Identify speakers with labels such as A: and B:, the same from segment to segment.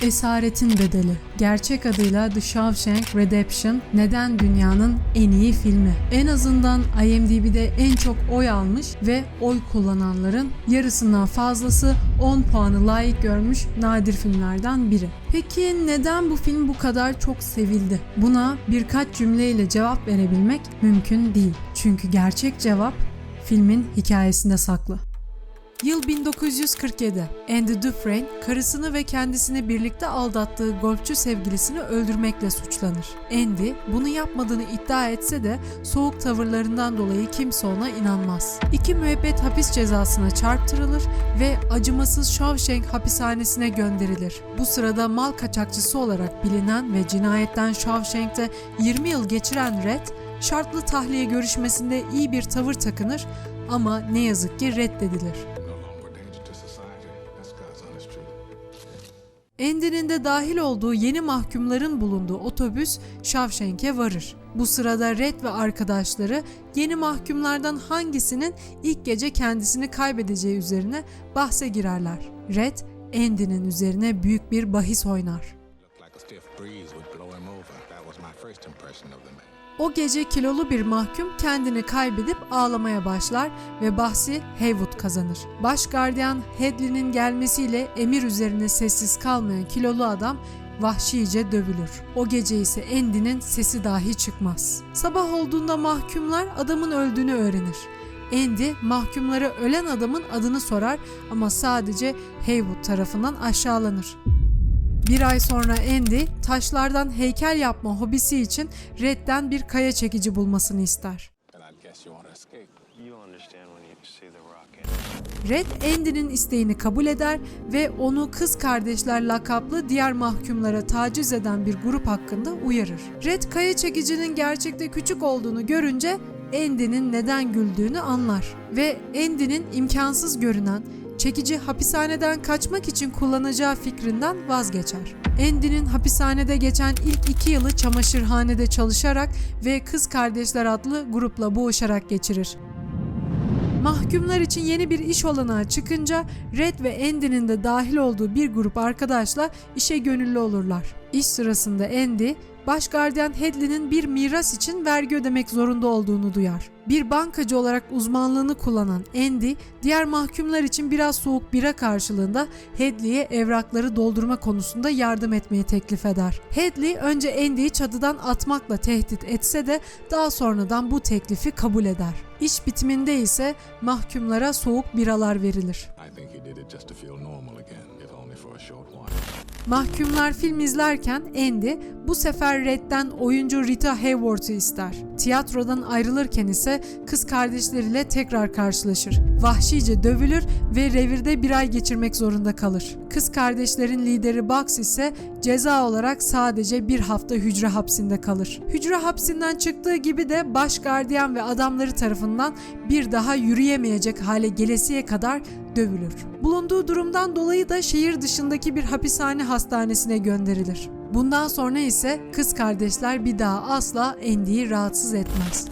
A: Esaretin Bedeli, gerçek adıyla The Shawshank Redemption, neden dünyanın en iyi filmi? En azından IMDb'de en çok oy almış ve oy kullananların yarısından fazlası 10 puanı layık görmüş nadir filmlerden biri. Peki neden bu film bu kadar çok sevildi? Buna birkaç cümleyle cevap verebilmek mümkün değil. Çünkü gerçek cevap filmin hikayesinde saklı. Yıl 1947. Andy Dufresne, karısını ve kendisini birlikte aldattığı golfçü sevgilisini öldürmekle suçlanır. Andy, bunu yapmadığını iddia etse de soğuk tavırlarından dolayı kimse ona inanmaz. 2 müebbet hapis cezasına çarptırılır ve acımasız Shawshank hapishanesine gönderilir. Bu sırada mal kaçakçısı olarak bilinen ve cinayetten Shawshank'te 20 yıl geçiren Red, şartlı tahliye görüşmesinde iyi bir tavır takınır ama ne yazık ki reddedilir. Andy'nin de dahil olduğu yeni mahkumların bulunduğu otobüs Shawshank'e varır. Bu sırada Red ve arkadaşları yeni mahkumlardan hangisinin ilk gece kendisini kaybedeceği üzerine bahse girerler. Red, Andy'nin üzerine büyük bir bahis oynar. O gece kilolu bir mahkum kendini kaybedip ağlamaya başlar ve bahsi Haywood kazanır. Baş gardiyan Hadley'nin gelmesiyle emir üzerine sessiz kalmayan kilolu adam vahşice dövülür. O gece ise Andy'nin sesi dahi çıkmaz. Sabah olduğunda mahkumlar adamın öldüğünü öğrenir. Andy mahkumlara ölen adamın adını sorar ama sadece Haywood tarafından aşağılanır. Bir ay sonra Andy, taşlardan heykel yapma hobisi için Red'den bir kaya çekici bulmasını ister. Red, Andy'nin isteğini kabul eder ve onu kız kardeşler lakaplı diğer mahkumlara taciz eden bir grup hakkında uyarır. Red, kaya çekicinin gerçekte küçük olduğunu görünce Andy'nin neden güldüğünü anlar ve Andy'nin imkansız görünen çekici hapishaneden kaçmak için kullanacağı fikrinden vazgeçer. Andy'nin hapishanede geçen ilk 2 yılı çamaşırhanede çalışarak ve Kız Kardeşler adlı grupla boğuşarak geçirir. Mahkumlar için yeni bir iş olanağı çıkınca Red ve Andy'nin de dahil olduğu bir grup arkadaşla işe gönüllü olurlar. İş sırasında Andy, baş gardiyan Hadley'nin bir miras için vergi ödemek zorunda olduğunu duyar. Bir bankacı olarak uzmanlığını kullanan Andy, diğer mahkumlar için biraz soğuk bira karşılığında Hadley'e evrakları doldurma konusunda yardım etmeyi teklif eder. Hadley önce Andy'yi çatıdan atmakla tehdit etse de daha sonradan bu teklifi kabul eder. İş bitiminde ise mahkumlara soğuk biralar verilir. Mahkumlar film izlerken Andy bu sefer Red'den oyuncu Rita Hayworth'u ister. Tiyatrodan ayrılırken ise kız kardeşleriyle tekrar karşılaşır. Vahşice dövülür ve revirde bir ay geçirmek zorunda kalır. Kız kardeşlerin lideri Bugs ise ceza olarak sadece bir hafta hücre hapsinde kalır. Hücre hapsinden çıktığı gibi de baş gardiyan ve adamları tarafından bir daha yürüyemeyecek hale gelesiye kadar dövülür. Bulunduğu durumdan dolayı da şehir dışındaki bir hapishane hastanesine gönderilir. Bundan sonra ise kız kardeşler bir daha asla Andy'yi rahatsız etmez.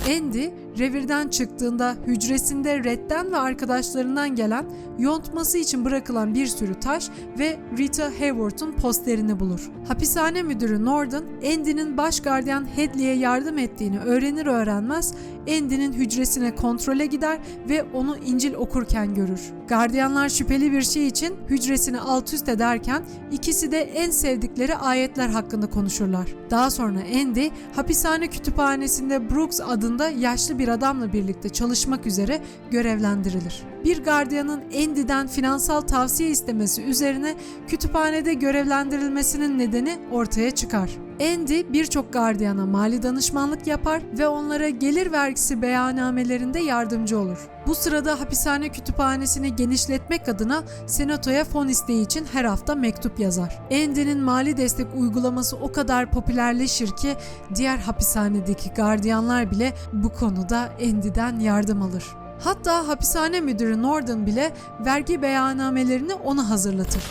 A: Andy, revirden çıktığında hücresinde Red'den ve arkadaşlarından gelen yontması için bırakılan bir sürü taş ve Rita Hayworth'un posterini bulur. Hapishane müdürü Norton, Andy'nin baş gardiyan Hadley'e yardım ettiğini öğrenir öğrenmez Andy'nin hücresine kontrole gider ve onu İncil okurken görür. Gardiyanlar şüpheli bir şey için hücresini alt üst ederken ikisi de en sevdikleri ayetler hakkında konuşurlar. Daha sonra Andy, hapishane kütüphanesinde Brooks adında yaşlı bir adamla birlikte çalışmak üzere görevlendirilir. Bir gardiyanın Andy'den finansal tavsiye istemesi üzerine kütüphanede görevlendirilmesinin nedeni ortaya çıkar. Andy birçok gardiyana mali danışmanlık yapar ve onlara gelir vergisi beyannamelerinde yardımcı olur. Bu sırada hapishane kütüphanesini genişletmek adına senatoya fon isteği için her hafta mektup yazar. Andy'nin mali destek uygulaması o kadar popülerleşir ki diğer hapishanedeki gardiyanlar bile bu konuda Andy'den yardım alır. Hatta hapishane müdürü Norton bile vergi beyannamelerini ona hazırlatır.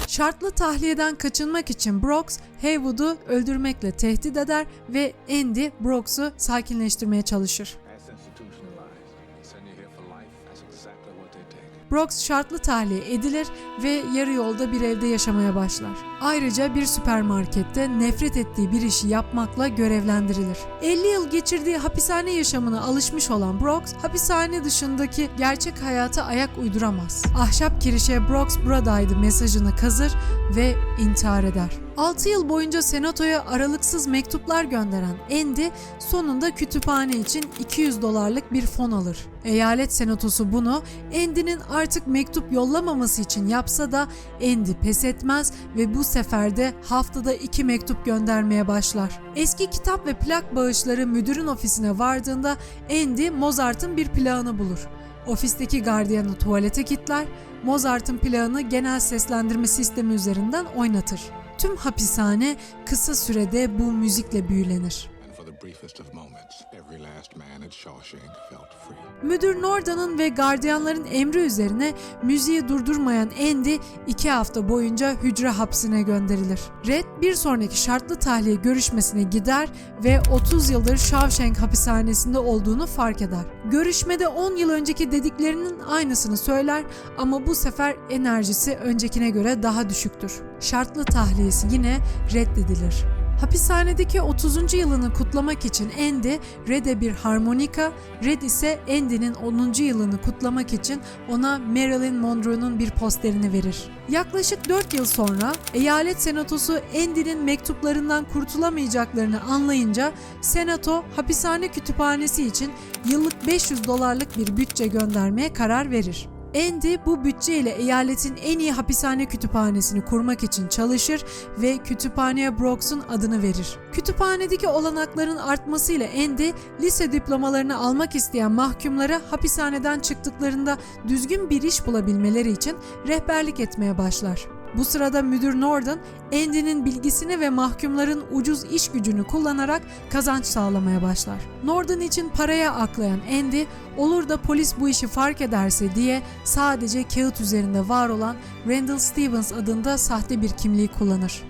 A: Şartlı tahliyeden kaçınmak için Brooks, Haywood'u öldürmekle tehdit eder ve Andy, Brooks'u sakinleştirmeye çalışır. Brooks şartlı tahliye edilir ve yarı yolda bir evde yaşamaya başlar. Ayrıca bir süpermarkette nefret ettiği bir işi yapmakla görevlendirilir. 50 yıl geçirdiği hapishane yaşamına alışmış olan Brooks, hapishane dışındaki gerçek hayata ayak uyduramaz. Ahşap kirişe "Brooks buradaydı" mesajını kazır ve intihar eder. 6 yıl boyunca senatoya aralıksız mektuplar gönderen Andy sonunda kütüphane için $200 bir fon alır. Eyalet senatosu bunu Andy'nin artık mektup yollamaması için yapsa da Andy pes etmez ve bu sefer de haftada 2 mektup göndermeye başlar. Eski kitap ve plak bağışları müdürün ofisine vardığında Andy Mozart'ın bir plağını bulur. Ofisteki gardiyanı tuvalete kilitler, Mozart'ın plağını genel seslendirme sistemi üzerinden oynatır. Tüm hapishane kısa sürede bu müzikle büyülenir. Müdür Nordan'ın ve gardiyanların emri üzerine müziği durdurmayan Andy 2 hafta boyunca hücre hapsine gönderilir. Red bir sonraki şartlı tahliye görüşmesine gider ve 30 yıldır Shawshank hapishanesinde olduğunu fark eder. Görüşmede 10 yıl önceki dediklerinin aynısını söyler ama bu sefer enerjisi öncekine göre daha düşüktür. Şartlı tahliyesi yine reddedilir. Hapishanedeki 30. yılını kutlamak için Andy, Red'e bir harmonika, Red ise Andy'nin 10. yılını kutlamak için ona Marilyn Monroe'nun bir posterini verir. Yaklaşık 4 yıl sonra eyalet senatosu Andy'nin mektuplarından kurtulamayacaklarını anlayınca senato hapishane kütüphanesi için yıllık $500 bir bütçe göndermeye karar verir. Andy bu bütçeyle eyaletin en iyi hapishane kütüphanesini kurmak için çalışır ve kütüphaneye Brooks'un adını verir. Kütüphanedeki olanakların artmasıyla Andy, lise diplomalarını almak isteyen mahkumlara hapishaneden çıktıklarında düzgün bir iş bulabilmeleri için rehberlik etmeye başlar. Bu sırada müdür Nordan, Andy'nin bilgisini ve mahkumların ucuz iş gücünü kullanarak kazanç sağlamaya başlar. Nordan için paraya aklayan Andy, olur da polis bu işi fark ederse diye sadece kağıt üzerinde var olan Randall Stevens adında sahte bir kimliği kullanır.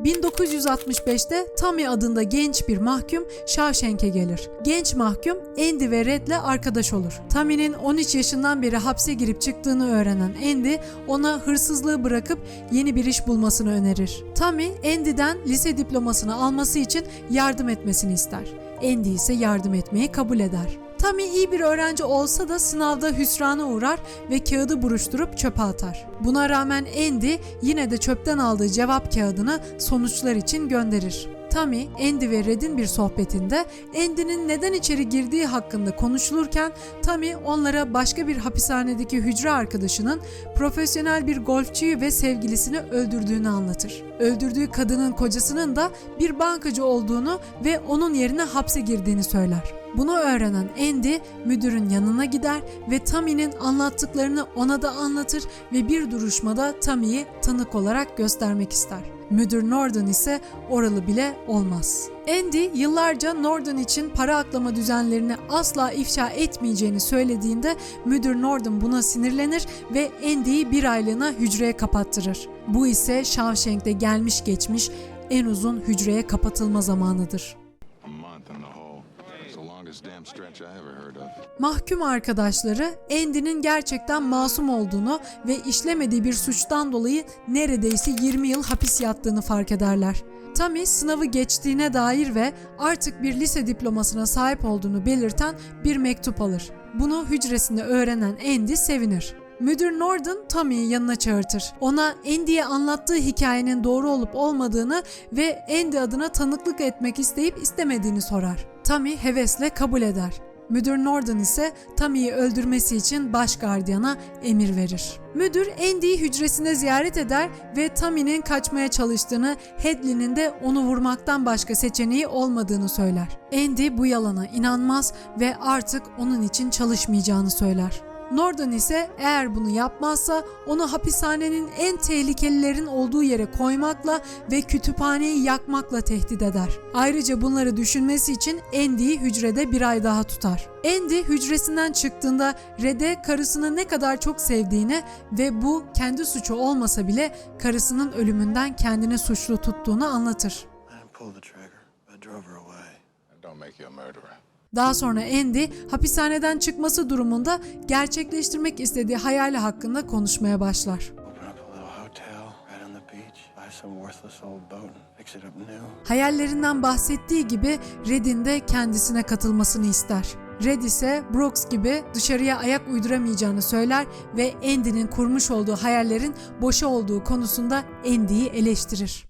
A: 1965'te Tommy adında genç bir mahkum Shawshank'e gelir. Genç mahkum Andy ve Red'le arkadaş olur. Tommy'nin 13 yaşından beri hapse girip çıktığını öğrenen Andy ona hırsızlığı bırakıp yeni bir iş bulmasını önerir. Tommy Andy'den lise diplomasını alması için yardım etmesini ister. Andy ise yardım etmeyi kabul eder. Tommy iyi bir öğrenci olsa da sınavda hüsrana uğrar ve kağıdı buruşturup çöpe atar. Buna rağmen Andy yine de çöpten aldığı cevap kağıdını sonuçlar için gönderir. Tommy, Andy ve Red'in bir sohbetinde Andy'nin neden içeri girdiği hakkında konuşulurken Tommy onlara başka bir hapishanedeki hücre arkadaşının profesyonel bir golfçüyü ve sevgilisini öldürdüğünü anlatır. Öldürdüğü kadının kocasının da bir bankacı olduğunu ve onun yerine hapse girdiğini söyler. Bunu öğrenen Andy müdürün yanına gider ve Tommy'nin anlattıklarını ona da anlatır ve bir duruşmada Tommy'yi tanık olarak göstermek ister. Müdür Nordan ise oralı bile olmaz. Andy yıllarca Nordan için para aklama düzenlerini asla ifşa etmeyeceğini söylediğinde müdür Nordan buna sinirlenir ve Andy'yi bir aylığına hücreye kapattırır. Bu ise Shawshank'te gelmiş geçmiş en uzun hücreye kapatılma zamanıdır. Mahkum arkadaşları Andy'nin gerçekten masum olduğunu ve işlemediği bir suçtan dolayı neredeyse 20 yıl hapis yattığını fark ederler. Tommy sınavı geçtiğine dair ve artık bir lise diplomasına sahip olduğunu belirten bir mektup alır. Bunu hücresinde öğrenen Andy sevinir. Müdür Nordan Tommy'yi yanına çağırtır. Ona Andy'ye anlattığı hikayenin doğru olup olmadığını ve Andy adına tanıklık etmek isteyip istemediğini sorar. Tommy hevesle kabul eder. Müdür Nordan ise Tommy'yi öldürmesi için baş gardiyana emir verir. Müdür Andy'yi hücresinde ziyaret eder ve Tommy'nin kaçmaya çalıştığını, Hadley'nin de onu vurmaktan başka seçeneği olmadığını söyler. Andy bu yalana inanmaz ve artık onun için çalışmayacağını söyler. Nordan ise eğer bunu yapmazsa onu hapishanenin en tehlikelilerin olduğu yere koymakla ve kütüphaneyi yakmakla tehdit eder. Ayrıca bunları düşünmesi için Andy'yi hücrede bir ay daha tutar. Andy hücresinden çıktığında Red'e karısını ne kadar çok sevdiğini ve bu kendi suçu olmasa bile karısının ölümünden kendini suçlu tuttuğunu anlatır. Daha sonra Andy hapishaneden çıkması durumunda gerçekleştirmek istediği hayali hakkında konuşmaya başlar. Hayallerinden bahsettiği gibi Red'in de kendisine katılmasını ister. Red ise Brooks gibi dışarıya ayak uyduramayacağını söyler ve Andy'nin kurmuş olduğu hayallerin boşa olduğu konusunda Andy'yi eleştirir.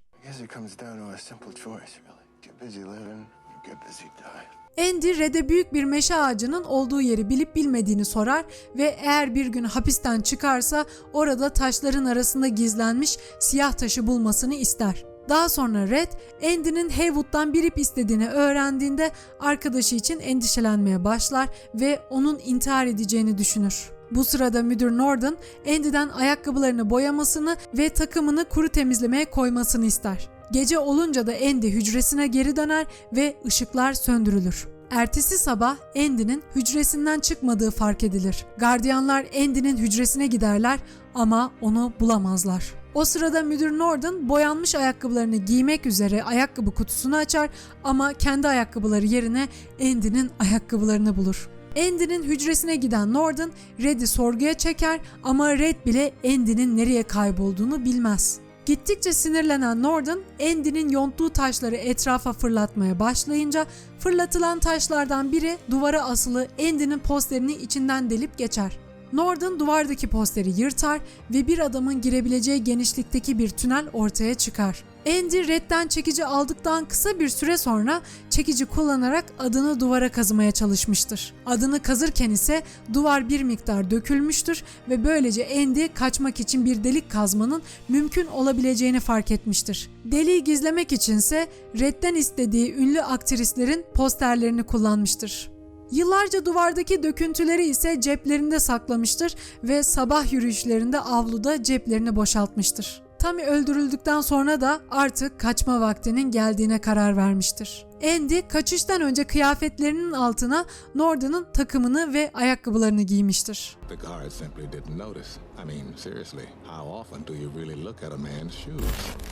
A: Andy Red'e büyük bir meşe ağacının olduğu yeri bilip bilmediğini sorar ve eğer bir gün hapisten çıkarsa orada taşların arasında gizlenmiş siyah taşı bulmasını ister. Daha sonra Red, Andy'nin Haywood'dan bir ip istediğini öğrendiğinde arkadaşı için endişelenmeye başlar ve onun intihar edeceğini düşünür. Bu sırada müdür Norton, Andy'den ayakkabılarını boyamasını ve takımını kuru temizlemeye koymasını ister. Gece olunca da Andy hücresine geri döner ve ışıklar söndürülür. Ertesi sabah Andy'nin hücresinden çıkmadığı fark edilir. Gardiyanlar Andy'nin hücresine giderler ama onu bulamazlar. O sırada müdür Norton boyanmış ayakkabılarını giymek üzere ayakkabı kutusunu açar ama kendi ayakkabıları yerine Andy'nin ayakkabılarını bulur. Andy'nin hücresine giden Norton Red'i sorguya çeker ama Red bile Andy'nin nereye kaybolduğunu bilmez. Gittikçe sinirlenen Norton, Andy'nin yonttuğu taşları etrafa fırlatmaya başlayınca fırlatılan taşlardan biri duvara asılı Andy'nin posterini içinden delip geçer. Norton duvardaki posteri yırtar ve bir adamın girebileceği genişlikteki bir tünel ortaya çıkar. Andy Red'den çekici aldıktan kısa bir süre sonra çekici kullanarak adını duvara kazımaya çalışmıştır. Adını kazırken ise duvar bir miktar dökülmüştür ve böylece Andy kaçmak için bir delik kazmanın mümkün olabileceğini fark etmiştir. Deliği gizlemek içinse Red'den istediği ünlü aktrislerin posterlerini kullanmıştır. Yıllarca duvardaki döküntüleri ise ceplerinde saklamıştır ve sabah yürüyüşlerinde avluda ceplerini boşaltmıştır. Tommy öldürüldükten sonra da artık kaçma vaktinin geldiğine karar vermiştir. Andy kaçıştan önce kıyafetlerinin altına Norton'un takımını ve ayakkabılarını giymiştir.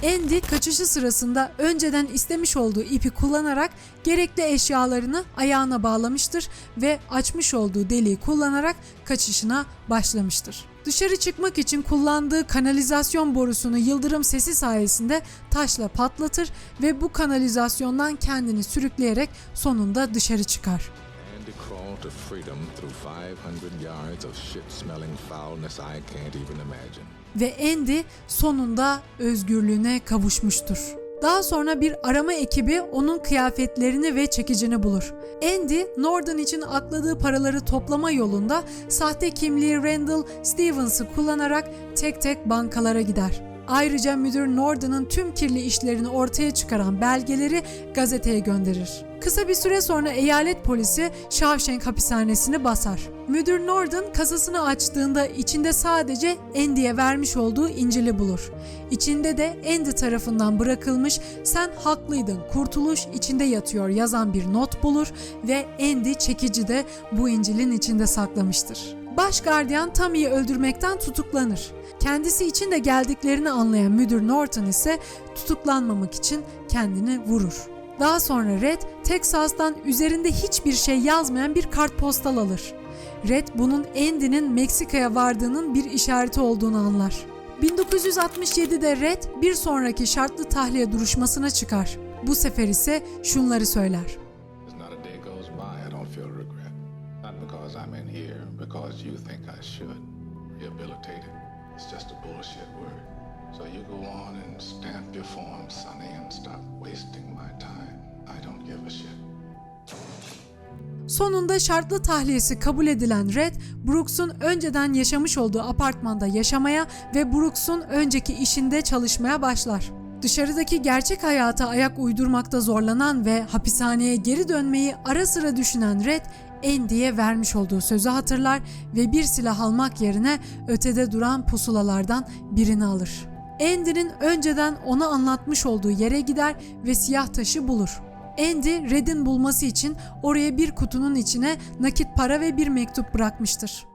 A: Andy kaçışı sırasında önceden istemiş olduğu ipi kullanarak gerekli eşyalarını ayağına bağlamıştır ve açmış olduğu deliği kullanarak kaçışına başlamıştır. Dışarı çıkmak için kullandığı kanalizasyon borusunu yıldırım sesi sayesinde taşla patlatır ve bu kanalizasyondan kendini sürükleyerek sonunda dışarı çıkar. Ve Andy sonunda özgürlüğüne kavuşmuştur. Daha sonra bir arama ekibi onun kıyafetlerini ve çekicini bulur. Andy, Norton için akladığı paraları toplama yolunda sahte kimliği Randall Stevens'ı kullanarak tek tek bankalara gider. Ayrıca müdür Norton'un tüm kirli işlerini ortaya çıkaran belgeleri gazeteye gönderir. Kısa bir süre sonra eyalet polisi Shawshank hapishanesini basar. Müdür Norton kasasını açtığında içinde sadece Andy'ye vermiş olduğu İncil'i bulur. İçinde de Andy tarafından bırakılmış "Sen haklıydın, kurtuluş içinde yatıyor" yazan bir not bulur ve Andy çekici de bu İncil'in içinde saklamıştır. Baş gardiyan Tommy'yi öldürmekten tutuklanır. Kendisi için de geldiklerini anlayan müdür Norton ise tutuklanmamak için kendini vurur. Daha sonra Red, Texas'tan üzerinde hiçbir şey yazmayan bir kartpostal alır. Red bunun Andy'nin Meksika'ya vardığının bir işareti olduğunu anlar. 1967'de Red bir sonraki şartlı tahliye duruşmasına çıkar. Bu sefer ise şunları söyler.
B: It's just a bullshit word. So you go on and stamp your form, Sonny, and stop wasting my time. I don't give a shit.
A: Sonunda şartlı tahliyesi kabul edilen Red, Brooks'un önceden yaşamış olduğu apartmanda yaşamaya ve Brooks'un önceki işinde çalışmaya başlar. Dışarıdaki gerçek hayata ayak uydurmakta zorlanan ve hapishaneye geri dönmeyi ara sıra düşünen Red, Andy'ye vermiş olduğu sözü hatırlar ve bir silah almak yerine ötede duran pusulalardan birini alır. Andy'nin önceden ona anlatmış olduğu yere gider ve siyah taşı bulur. Andy, Red'in bulması için oraya bir kutunun içine nakit para ve bir mektup bırakmıştır.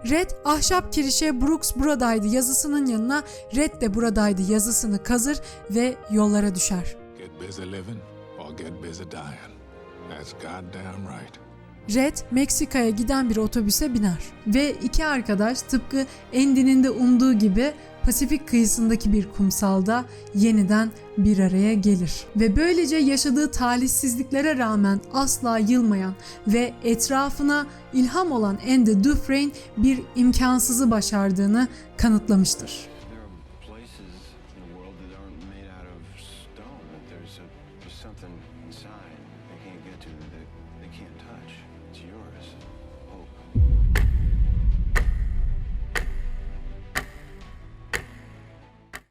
A: Red, ahşap kirişe Brooks buradaydı yazısının yanına Red de buradaydı yazısını kazır ve yollara düşer.
B: Get busy living or get busy dying. That's goddamn right.
A: Red, Meksika'ya giden bir otobüse biner ve iki arkadaş tıpkı Andy'nin de umduğu gibi Pasifik kıyısındaki bir kumsalda yeniden bir araya gelir. Ve böylece yaşadığı talihsizliklere rağmen asla yılmayan ve etrafına ilham olan Andy Dufresne bir imkansızı başardığını kanıtlamıştır.
C: There are places in the world that aren't made out of stone. That there's something inside they can't get to, that they can't touch. It's yours.